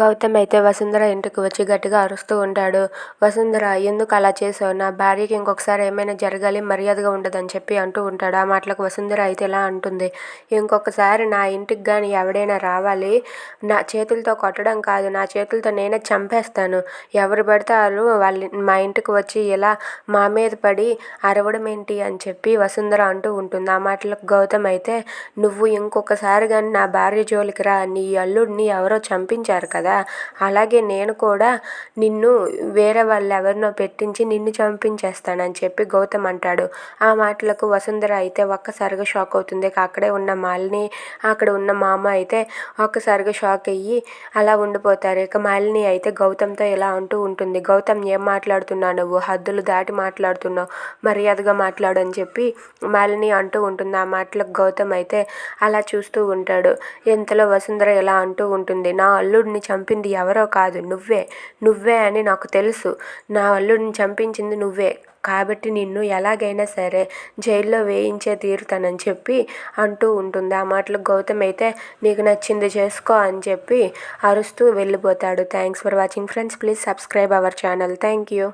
గౌతమ్ అయితే వసుంధర ఇంటికి వచ్చి గట్టిగా అరుస్తూ ఉంటాడు. వసుంధర, ఎందుకు అలా చేసావు? నా భార్యకి ఇంకొకసారి ఏమైనా జరగాలి, మర్యాదగా ఉండదని చెప్పి అంటూ ఉంటాడు. ఆ మాటలకు వసుంధర అయితే ఇలా అంటుంది, ఇంకొకసారి నా ఇంటికి కానీ ఎవడైనా రావాలి, నా చేతులతో కొట్టడం కాదు, నా చేతులతో నేనే చంపేస్తాను. ఎవరు పడతారు మా ఇంటికి వచ్చి ఇలా మా మీద పడి అరవడం ఏంటి అని చెప్పి వసుంధర అంటూ ఉంటుంది. ఆ మాటలకు గౌతమ్ అయితే, నువ్వు ఇంకొకసారి కానీ నా భార్య జోలికి రా, నీ అల్లుడిని ఎవరో చంపించారు కదా, అలాగే నేను కూడా నిన్ను వేరే వాళ్ళు ఎవరినో పెట్టించి నిన్ను చంపించేస్తానని చెప్పి గౌతమ్ అంటాడు. ఆ మాటలకు వసుంధర అయితే ఒక్కసారిగా షాక్ అవుతుంది. అక్కడే ఉన్న మాలిని, అక్కడ ఉన్న మామ అయితే ఒక్కసారిగా షాక్ అయ్యి అలా ఉండిపోతారు. ఇక మాలిని అయితే గౌతమ్తో ఇలా అంటూ ఉంటుంది, గౌతమ్, ఏం మాట్లాడుతున్నావు నువ్వు? హద్దులు దాటి మాట్లాడుతున్నావు, మర్యాదగా మాట్లాడు అని చెప్పి మాలిని అంటూ ఉంటుంది. ఆ మాటలకు గౌతమ్ అయితే అలా చూస్తూ ఉంటాడు. ఇంతలో వసుంధర ఇలా అంటూ ఉంటుంది, నా అల్లుడిని చంపింది ఎవరో కాదు, నువ్వే అని నాకు తెలుసు. నా అల్లుడిని చంపించింది నువ్వే, కాబట్టి నిన్ను ఎలాగైనా సరే జైల్లో వేయించే తీరుతానని చెప్పి అంటూ ఉంటుంది. ఆ మాటలు గౌతమ్ అయితే నీకు నచ్చింది చేసుకో అని చెప్పి అరుస్తూ వెళ్ళిపోతాడు. Thanks for watching friends. Please subscribe our channel. Thank you.